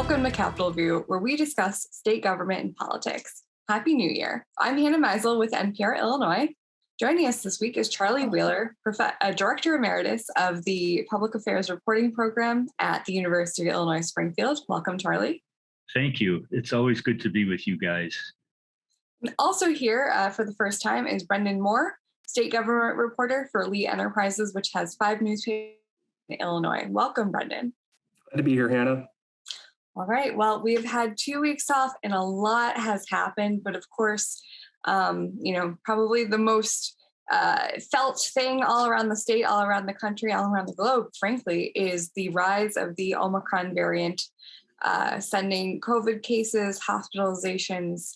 Welcome to CapitolView, where we discuss state government and politics. Happy New Year. I'm Hannah Meisel with NPR Illinois. Joining us this week is Charlie Wheeler, Director Emeritus of the Public Affairs Reporting Program at the University of Illinois, Springfield. Welcome, Charlie. Thank you. It's always good to be with you guys. And also here for the first time is Brenden Moore, State Government Reporter for Lee Enterprises, which has 5 newspapers in Illinois. Welcome, Brenden. Glad to be here, Hannah. All right. Well, we've had 2 weeks off and a lot has happened, but of course, probably the most felt thing all around the state, all around the country, all around the globe, frankly, is the rise of the Omicron variant, sending COVID cases, hospitalizations,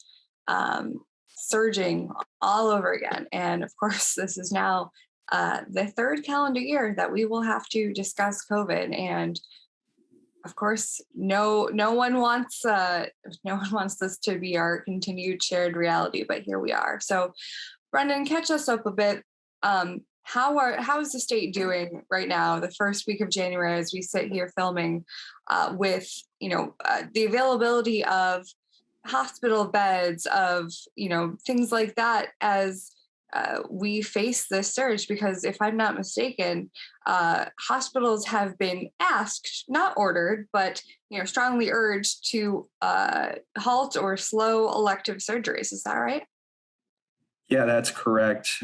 surging all over again. And of course, this is now the 3rd calendar year that we will have to discuss COVID. And of course, no one wants this to be our continued shared reality, but here we are. So, Brenden, catch us up a bit. How is the state doing right now, the first week of January, as we sit here filming, with the availability of hospital beds, of things like that, as we face this surge? Because if I'm not mistaken, hospitals have been asked, not ordered, but strongly urged to halt or slow elective surgeries. Is that right? Yeah, that's correct.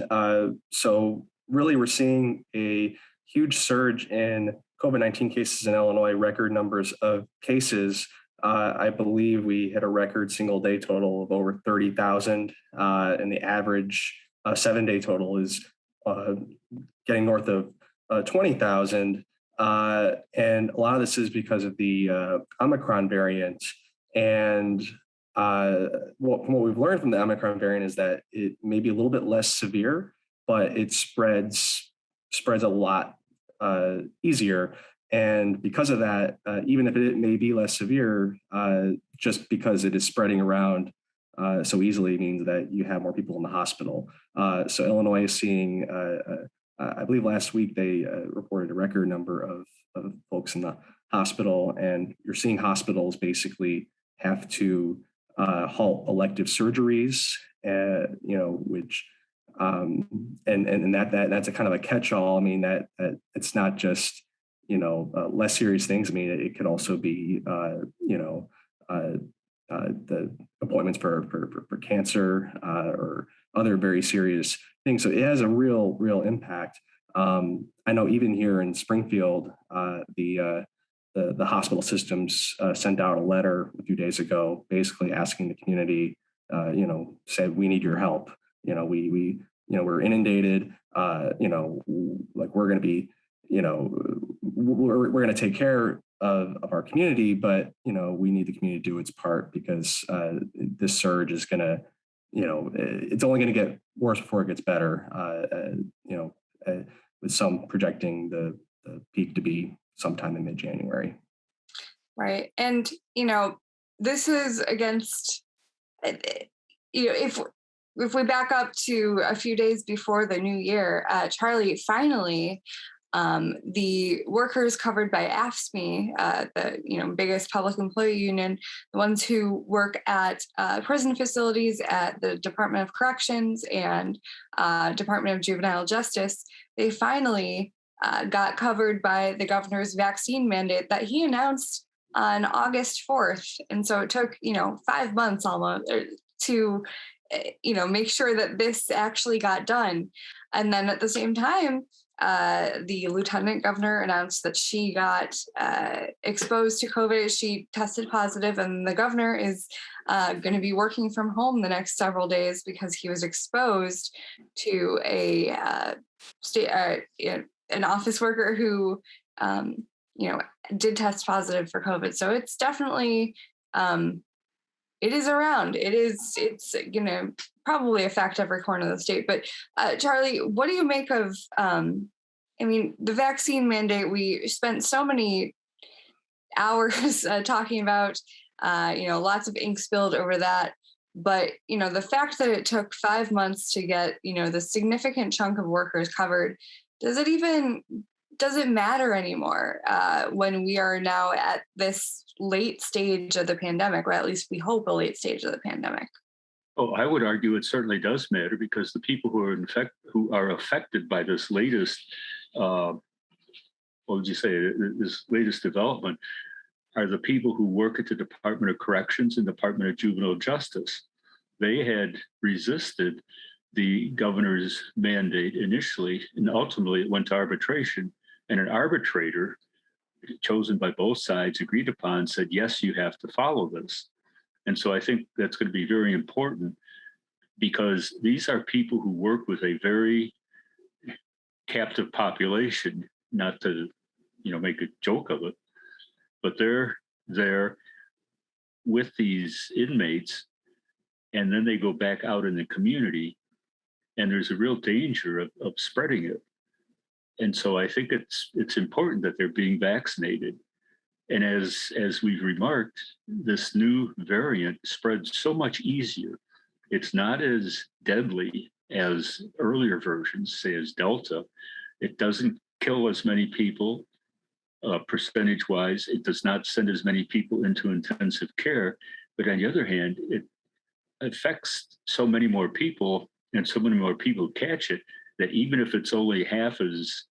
So really, we're seeing a huge surge in COVID-19 cases in Illinois, record numbers of cases. I believe we hit a record single day total of over 30,000, and the average 7-day total is getting north of 20,000. And a lot of this is because of the Omicron variant. And from what we've learned from the Omicron variant is that it may be a little bit less severe, but it spreads a lot easier. And because of that, even if it may be less severe, just because it is spreading around so easily means that you have more people in the hospital. So Illinois is seeing, I believe last week they reported a record number of folks in the hospital, and you're seeing hospitals basically have to halt elective surgeries, which and that's a kind of a catch-all. I mean that it's not just less serious things. I mean it could also be the appointments for cancer or other very serious things. So it has a real impact. I know even here in Springfield, the hospital systems sent out a letter a few days ago, basically asking the community, said we need your help. We're inundated. Like we're going to be, we're going to take care of our community, but we need the community to do its part, because this surge is going to, it's only going to get worse before it gets better. With some projecting the peak to be sometime in mid-January. Right, and this is against, if we back up to a few days before the new year, Charlie, finally, the workers covered by AFSCME, the biggest public employee union, the ones who work at prison facilities, at the Department of Corrections and Department of Juvenile Justice, they finally got covered by the governor's vaccine mandate that he announced on August 4th. And so it took 5 months almost to make sure that this actually got done. And then at the same time, the lieutenant governor announced that she got exposed to COVID. She tested positive, and the governor is going to be working from home the next several days because he was exposed to an office worker who, did test positive for COVID. So it's definitely, it is around. It's going to probably affect every corner of the state. But Charlie, what do you make of, the vaccine mandate? We spent so many hours talking about, lots of ink spilled over that. But, the fact that it took 5 months to get, the significant chunk of workers covered, does it even doesn't matter anymore when we are now at this late stage of the pandemic, or at least we hope a late stage of the pandemic. Oh, I would argue it certainly does matter, because the people who are affected by this latest, what would you say, this latest development, are the people who work at the Department of Corrections and Department of Juvenile Justice. They had resisted the governor's mandate initially, and ultimately it went to arbitration. And an arbitrator chosen by both sides, agreed upon, said, yes, you have to follow this. And so I think that's going to be very important, because these are people who work with a very captive population, not to, make a joke of it, but they're there with these inmates, and then they go back out in the community, and there's a real danger of spreading it. And so I think it's important that they're being vaccinated. And as we've remarked, this new variant spreads so much easier. It's not as deadly as earlier versions, say as Delta. It doesn't kill as many people percentage-wise. It does not send as many people into intensive care. But on the other hand, it affects so many more people, and so many more people catch it, that even if it's only half as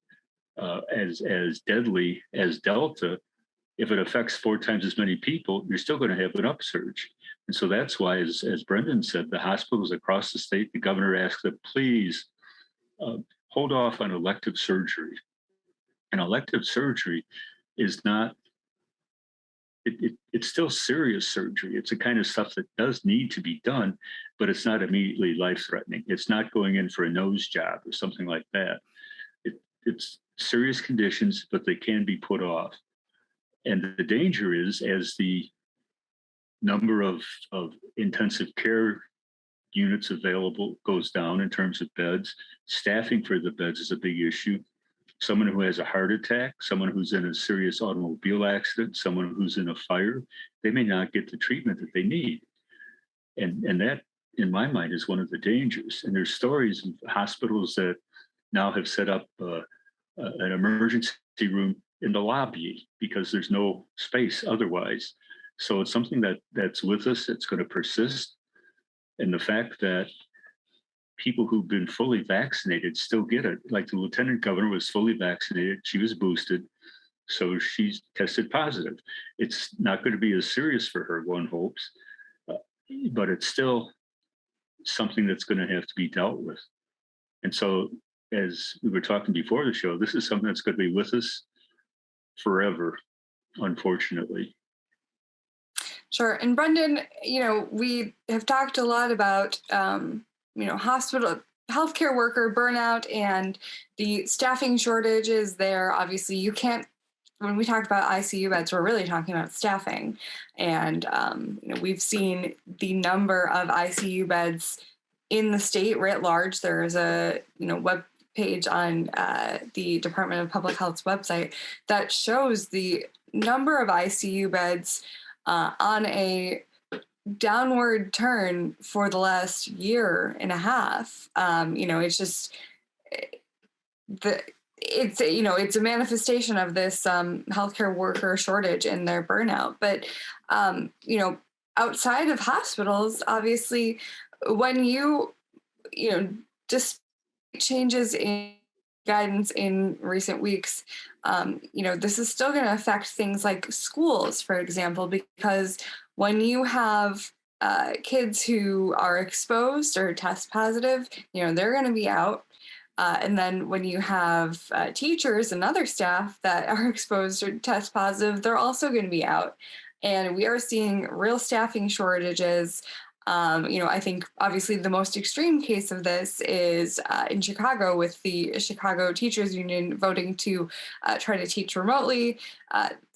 deadly as Delta, if it affects 4 times as many people, you're still going to have an upsurge. And so that's why, as Brenden said, the hospitals across the state, the governor asked them, please hold off on elective surgery. And elective surgery is not, it's still serious surgery. It's the kind of stuff that does need to be done, but it's not immediately life-threatening. It's not going in for a nose job or something like that. It's serious conditions, but they can be put off. And the danger is, as the number of intensive care units available goes down in terms of beds, staffing for the beds is a big issue. Someone who has a heart attack, someone who's in a serious automobile accident, someone who's in a fire, they may not get the treatment that they need. And that, in my mind, is one of the dangers. And there's stories of hospitals that now have set up an emergency room in the lobby because there's no space otherwise. So it's something that's with us. It's going to persist. And the fact that people who've been fully vaccinated still get it, like the lieutenant governor was fully vaccinated, she was boosted, so she's tested positive. It's not going to be as serious for her, one hopes, but it's still something that's going to have to be dealt with. And so, as we were talking before the show, this is something that's going to be with us forever, unfortunately. Sure. And Brenden, we have talked a lot about, hospital healthcare worker burnout and the staffing shortages there. Obviously, you can't, when we talk about ICU beds, we're really talking about staffing. And, we've seen the number of ICU beds in the state writ large. There is a, web page on the Department of Public Health's website that shows the number of ICU beds on a downward turn for the last year and a half. It's just it's a manifestation of this healthcare worker shortage and their burnout. But outside of hospitals, obviously, when just changes in guidance in recent weeks, this is still going to affect things like schools, for example, because when you have kids who are exposed or test positive, they're going to be out. And then when you have teachers and other staff that are exposed or test positive, they're also going to be out. And we are seeing real staffing shortages. I think obviously the most extreme case of this is in Chicago, with the Chicago Teachers Union voting to try to teach remotely.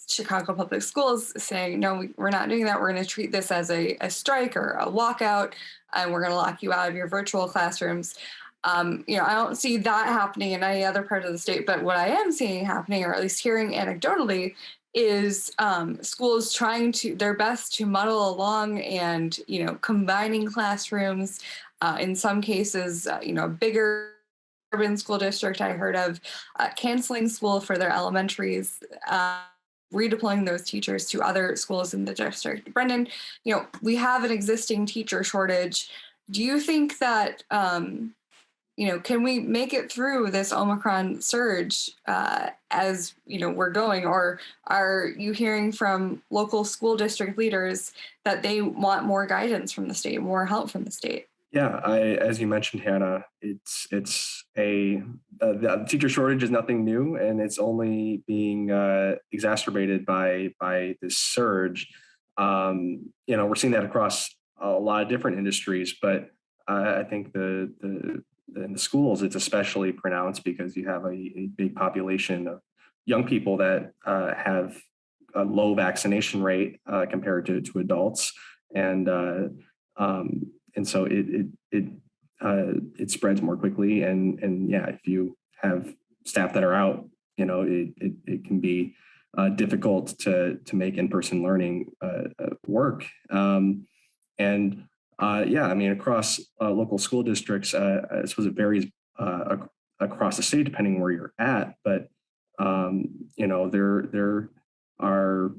Chicago Public Schools saying, no, we're not doing that. We're going to treat this as a strike or a walkout, and we're going to lock you out of your virtual classrooms. I don't see that happening in any other part of the state, but what I am seeing happening, or at least hearing anecdotally, is schools trying their best to muddle along and, combining classrooms, in some cases, bigger urban school district I heard of canceling school for their elementaries, redeploying those teachers to other schools in the district. Brenden, we have an existing teacher shortage. Do you think that, can we make it through this Omicron surge as, we're going? Or are you hearing from local school district leaders that they want more guidance from the state, more help from the state? Yeah, as you mentioned, Hannah, the teacher shortage is nothing new, and it's only being exacerbated by this surge. We're seeing that across a lot of different industries, but I think in the schools it's especially pronounced because you have a big population of young people that have a low vaccination rate compared to adults, and so it spreads more quickly, and yeah, if you have staff that are out, it can be difficult to make in-person learning work. Across local school districts, I suppose it varies across the state depending where you're at, but there are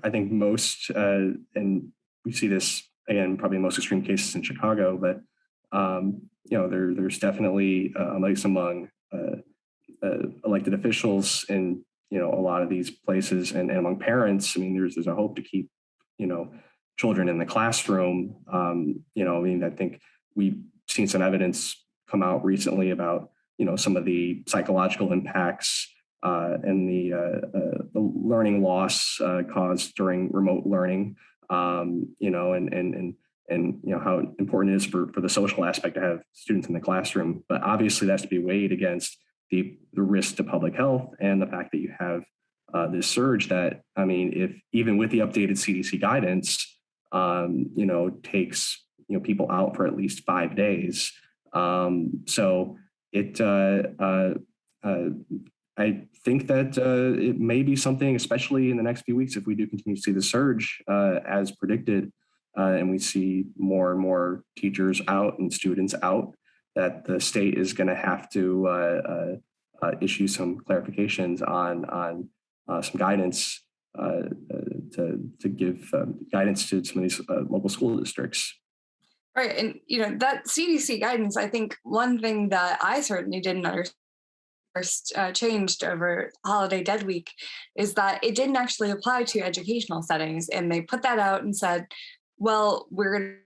I think most, and we see this again, probably most extreme cases in Chicago, but there's definitely among elected officials in a lot of these places, and among parents. I mean, there's a hope to keep children in the classroom. I think we've seen some evidence come out recently about some of the psychological impacts and the learning loss caused during remote learning. And how important it is for the social aspect to have students in the classroom. But obviously that's to be weighed against the risk to public health and the fact that you have this surge that, if even with the updated CDC guidance, takes people out for at least 5 days. So I think that it may be something, especially in the next few weeks, if we do continue to see the surge as predicted, and we see more and more teachers out and students out, that the state is going to have to issue some clarifications on some guidance to give guidance to some of these local school districts. Right. And, that CDC guidance, I think one thing that I certainly didn't understand changed over holiday dead week is that it didn't actually apply to educational settings. And they put that out and said, well, we're going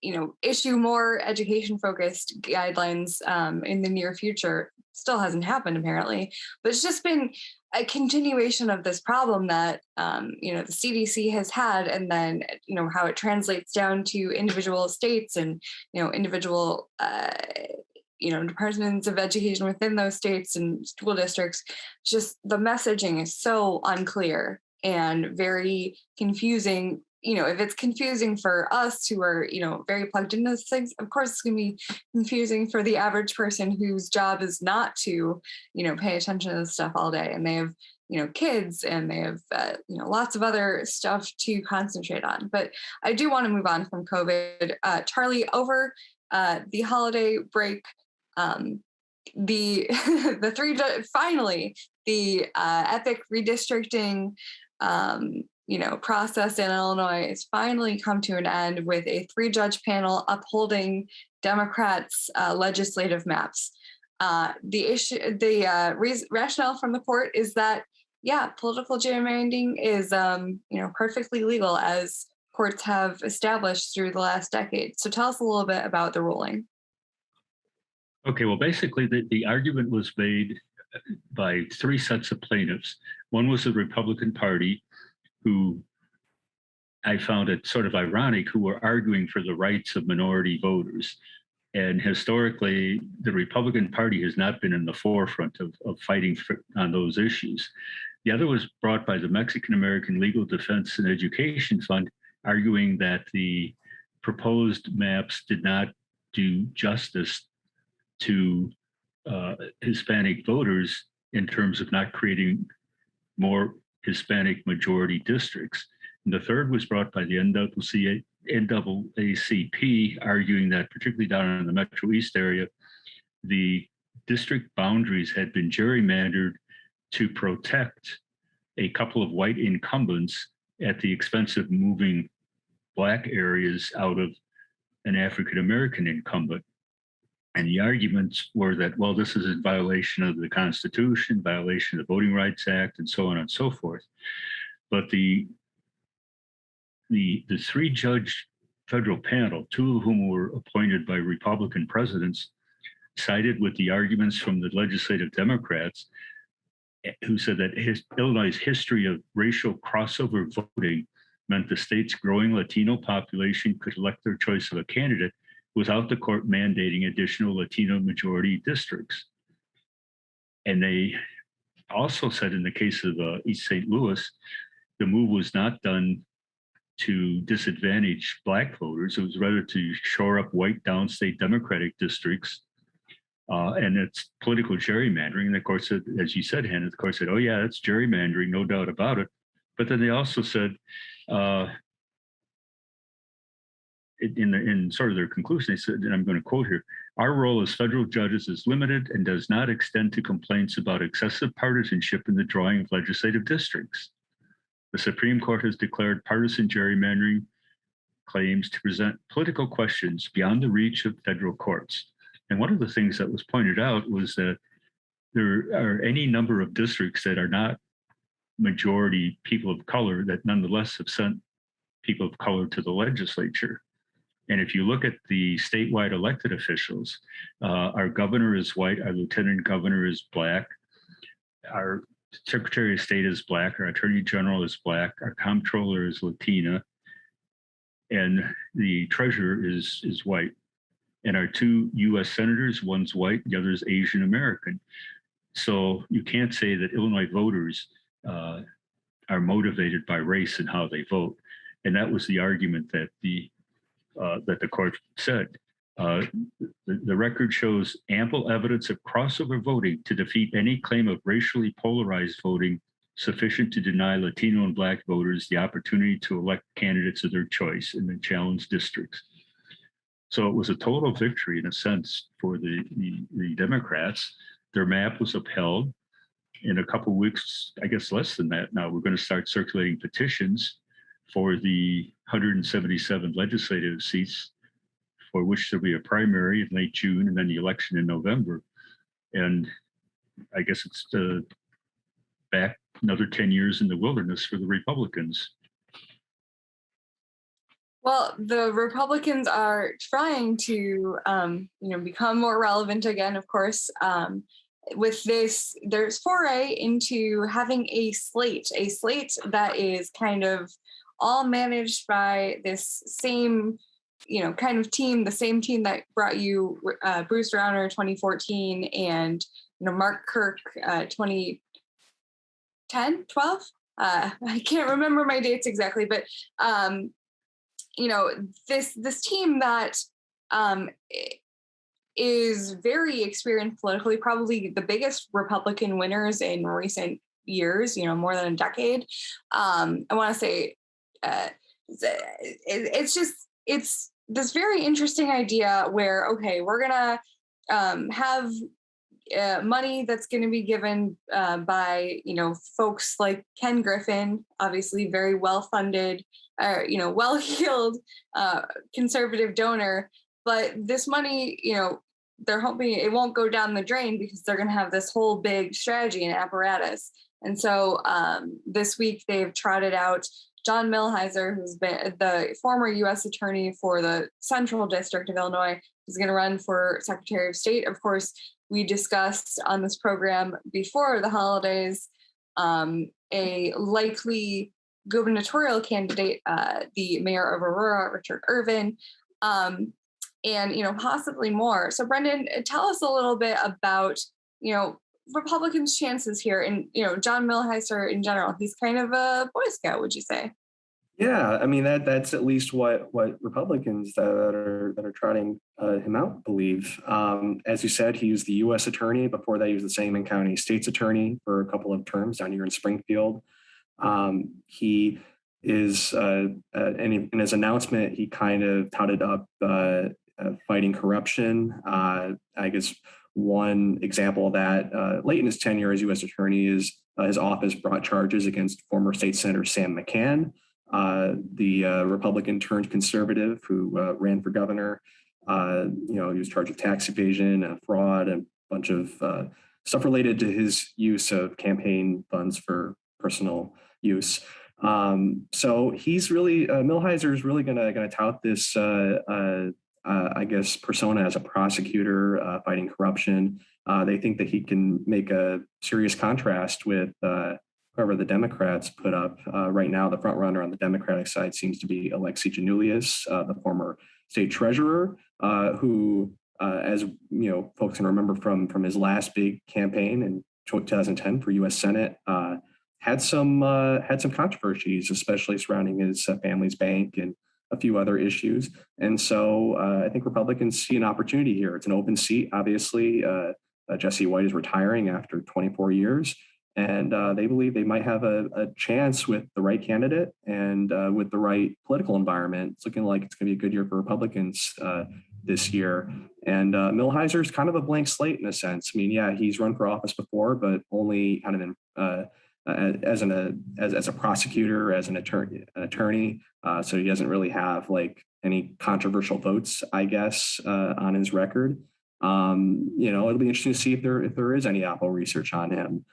to, issue more education focused guidelines in the near future. Still hasn't happened apparently, but it's just been a continuation of this problem that, the CDC has had, and then, how it translates down to individual states and, individual, departments of education within those states and school districts. Just the messaging is so unclear and very confusing. If it's confusing for us who are, very plugged into those things, of course it's going to be confusing for the average person whose job is not to, pay attention to this stuff all day. And they have, kids, and they have, lots of other stuff to concentrate on. But I do want to move on from COVID. Charlie, over the holiday break, finally, the epic redistricting process in Illinois has finally come to an end with a 3-judge panel upholding Democrats' legislative maps. The rationale from the court is that, political gerrymandering is, perfectly legal, as courts have established through the last decade. So tell us a little bit about the ruling. Okay, well, basically the argument was made by 3 sets of plaintiffs. One was the Republican Party, who I found it sort of ironic, who were arguing for the rights of minority voters. And historically, the Republican Party has not been in the forefront of fighting on those issues. The other was brought by the Mexican American Legal Defense and Education Fund, arguing that the proposed maps did not do justice to Hispanic voters in terms of not creating more Hispanic majority districts. And the third was brought by the NAACP, arguing that particularly down in the Metro East area, the district boundaries had been gerrymandered to protect a couple of white incumbents at the expense of moving Black areas out of an African-American incumbent. And the arguments were that, well, this is in violation of the Constitution, violation of the Voting Rights Act, and so on and so forth. But the three-judge federal panel, two of whom were appointed by Republican presidents, sided with the arguments from the legislative Democrats, who said that Illinois' history of racial crossover voting meant the state's growing Latino population could elect their choice of a candidate without the court mandating additional Latino majority districts. And they also said in the case of East St. Louis, the move was not done to disadvantage Black voters. It was rather to shore up white downstate Democratic districts. And it's political gerrymandering. And the court said, as you said, Hannah, the court said, oh yeah, it's gerrymandering, no doubt about it. But then they also said, in sort of their conclusion, they said, and I'm going to quote here, our role as federal judges is limited and does not extend to complaints about excessive partisanship in the drawing of legislative districts. The Supreme Court has declared partisan gerrymandering claims to present political questions beyond the reach of federal courts. And one of the things that was pointed out was that there are any number of districts that are not majority people of color that nonetheless have sent people of color to the legislature. And if you look at the statewide elected officials, our governor is white, our lieutenant governor is Black, our secretary of state is Black, our attorney general is Black, our comptroller is Latina, and the treasurer is white. And our two U.S. senators, one's white, the other is Asian American. So you can't say that Illinois voters are motivated by race and how they vote. And that was the argument that the court said. The record shows ample evidence of crossover voting to defeat any claim of racially polarized voting sufficient to deny Latino and Black voters the opportunity to elect candidates of their choice in the challenged districts. So it was a total victory in a sense for the Democrats. Their map was upheld. In a couple of weeks, I guess less than that now, we're going to start circulating petitions for the 177 legislative seats for which there'll be a primary in late June and then the election in November. And I guess it's back another 10 years in the wilderness for the Republicans. Well, the Republicans are trying to, become more relevant again, of course. With this, there's foray into having a slate that is kind of all managed by this same, kind of team, the same team that brought you Bruce Rauner 2014 and, Mark Kirk 2010, 12? I can't remember my dates exactly, but this team that is very experienced politically, probably the biggest Republican winners in recent years, more than a decade. I want to say it's this very interesting idea where, okay, we're going to have money that's going to be given by, folks like Ken Griffin, obviously very well-funded, well-heeled conservative donor. But this money, they're hoping it won't go down the drain because they're going to have this whole big strategy and apparatus. And so this week they've trotted out John Milhiser, who's been the former U.S. attorney for the Central District of Illinois, who's going to run for Secretary of State. Of course, we discussed on this program before the holidays a likely gubernatorial candidate, the mayor of Aurora, Richard Irvin, and possibly more. So, Brenden, tell us a little bit about Republicans' chances here, and John Milhiser in general. He's kind of a Boy Scout, would you say? Yeah, I mean that's at least what Republicans that are trotting him out believe. As you said, he was the U.S. attorney. Before that, he was the Sangamon County State's attorney for a couple of terms down here in Springfield. He is, and in his announcement, he kind of touted up fighting corruption. I guess one example of that. Late in his tenure as U.S. Attorney, his office brought charges against former State Senator Sam McCann, the Republican turned conservative who ran for governor. He was charged with tax evasion, fraud, and a bunch of stuff related to his use of campaign funds for personal use. So he's really Milhiser is really going to tout this, I guess, persona as a prosecutor fighting corruption. They think that he can make a serious contrast with whoever the Democrats put up. Right now, the front runner on the Democratic side seems to be Alexei Janulius, the former state treasurer, who, as folks can remember from his last big campaign in 2010 for U.S. Senate, had some controversies, especially surrounding his family's bank and a few other issues. And so I think Republicans see an opportunity here. It's an open seat, obviously. Jesse White is retiring after 24 years, and they believe they might have a chance with the right candidate and with the right political environment. It's looking like it's going to be a good year for Republicans this year. And Milhiser is kind of a blank slate in a sense. I mean, yeah, he's run for office before, but only kind of in as a prosecutor, as an attorney. So he doesn't really have like any controversial votes, I guess, on his record. It'll be interesting to see if there is any Apple research on him.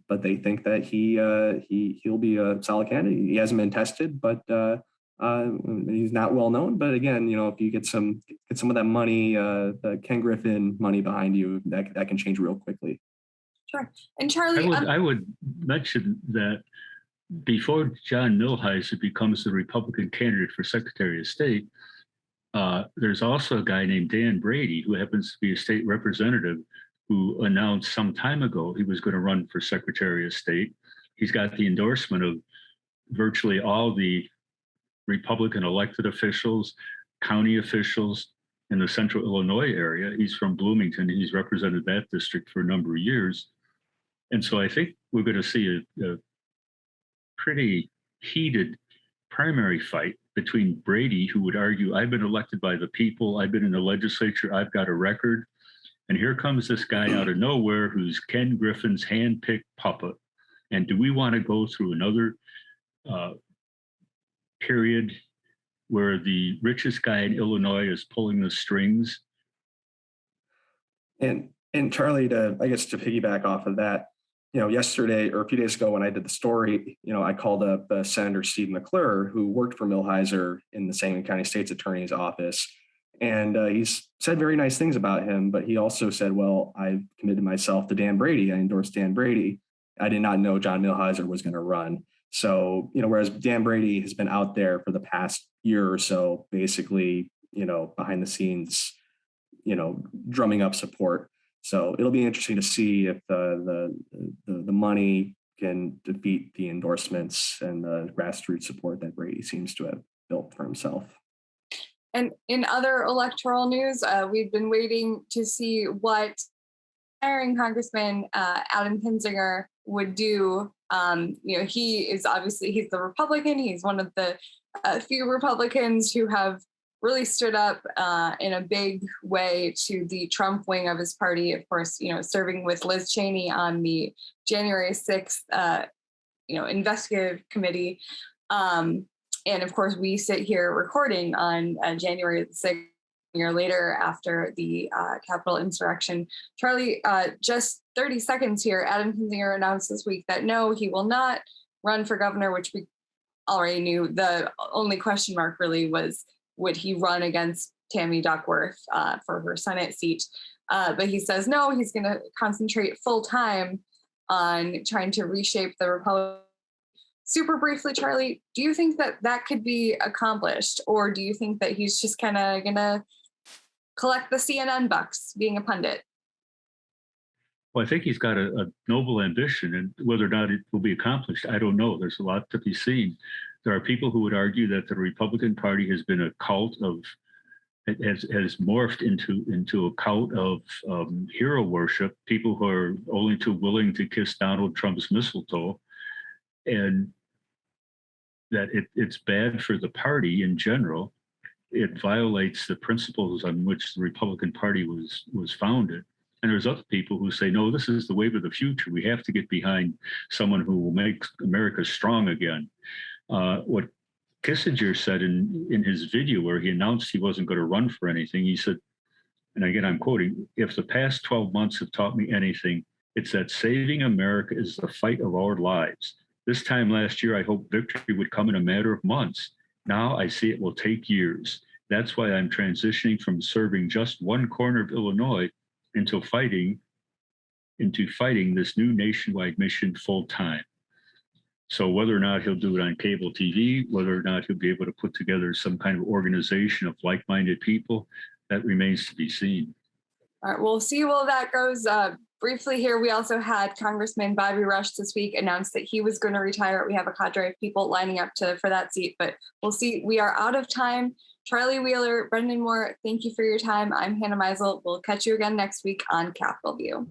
But they think that he'll be a solid candidate. He hasn't been tested, but he's not well known. But again, if you get some of that money, the Ken Griffin money behind you, that can change real quickly. Sure. And Charlie, I would mention that before John Milhiser becomes the Republican candidate for Secretary of State, there's also a guy named Dan Brady, who happens to be a state representative, who announced some time ago he was going to run for Secretary of State. He's got the endorsement of virtually all the Republican elected officials, county officials in the central Illinois area. He's from Bloomington. He's represented that district for a number of years. And so I think we're going to see a pretty heated primary fight between Brady, who would argue, I've been elected by the people, I've been in the legislature, I've got a record. And here comes this guy out of nowhere who's Ken Griffin's handpicked puppet. And do we want to go through another period where the richest guy in Illinois is pulling the strings? And Charlie, to piggyback off of that, yesterday or a few days ago when I did the story, I called up Senator Steve McClure, who worked for Milhiser in the Sangamon County State's Attorney's office. And he's said very nice things about him, but he also said, well, I committed myself to Dan Brady. I endorsed Dan Brady. I did not know John Milhiser was going to run. So, whereas Dan Brady has been out there for the past year or so, basically, behind the scenes, drumming up support. So it'll be interesting to see if the money can defeat the endorsements and the grassroots support that Brady seems to have built for himself. And in other electoral news, we've been waiting to see what retiring Congressman Adam Kinzinger would do. He's the Republican. He's one of the few Republicans who have really stood up in a big way to the Trump wing of his party. Of course, serving with Liz Cheney on the January 6th, investigative committee. And of course, we sit here recording on January 6th, a year later after the Capitol insurrection. Charlie, just 30 seconds here. Adam Kinzinger announced this week that no, he will not run for governor, which we already knew. The only question mark really was, would he run against Tammy Duckworth for her Senate seat? But he says no, he's going to concentrate full time on trying to reshape the Republican. Super briefly, Charlie, do you think that could be accomplished? Or do you think that he's just kind of going to collect the CNN bucks being a pundit? Well, I think he's got a noble ambition, and whether or not it will be accomplished, I don't know. There's a lot to be seen. There are people who would argue that the Republican Party has been a cult of, has morphed into a cult of hero worship, people who are only too willing to kiss Donald Trump's mistletoe, and that it's bad for the party in general. It violates the principles on which the Republican Party was founded. And there's other people who say, no, this is the wave of the future. We have to get behind someone who will make America strong again. What Kissinger said in his video where he announced he wasn't going to run for anything, he said, and again, I'm quoting, if the past 12 months have taught me anything, it's that saving America is the fight of our lives. This time last year, I hoped victory would come in a matter of months. Now I see it will take years. That's why I'm transitioning from serving just one corner of Illinois into fighting this new nationwide mission full time. So whether or not he'll do it on cable TV, whether or not he'll be able to put together some kind of organization of like-minded people, that remains to be seen. All right, we'll see where that goes. Briefly here, we also had Congressman Bobby Rush this week announce that he was going to retire. We have a cadre of people lining up for that seat, but we'll see. We are out of time. Charlie Wheeler, Brenden Moore, thank you for your time. I'm Hannah Meisel. We'll catch you again next week on Capitol View.